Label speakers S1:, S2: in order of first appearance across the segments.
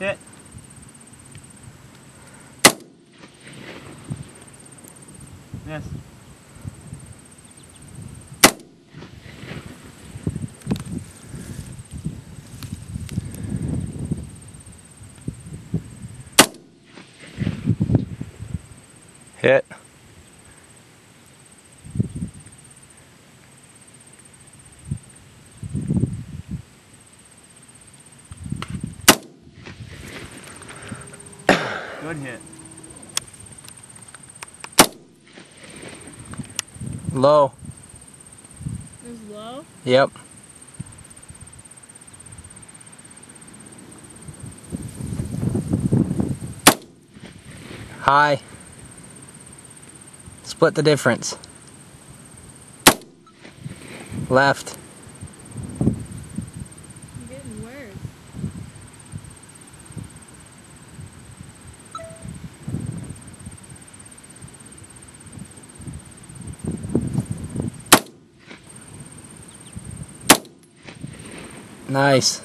S1: Hit. Miss.
S2: Hit.
S1: Good hit.
S2: Low.
S3: It was low?
S2: Yep. High. Split the difference. Left.
S3: It's getting worse.
S2: Nice.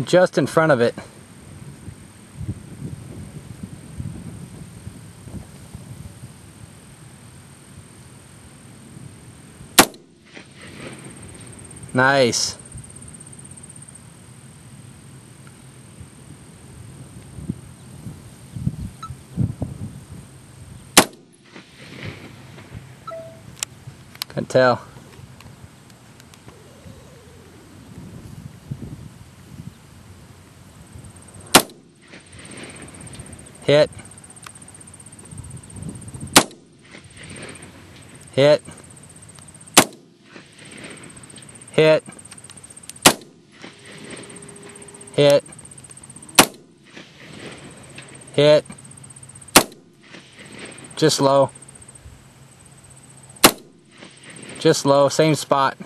S2: Just in front of it. Nice. Can tell. Hit. Hit. Hit. Hit. Hit. Just low. Just low, same spot.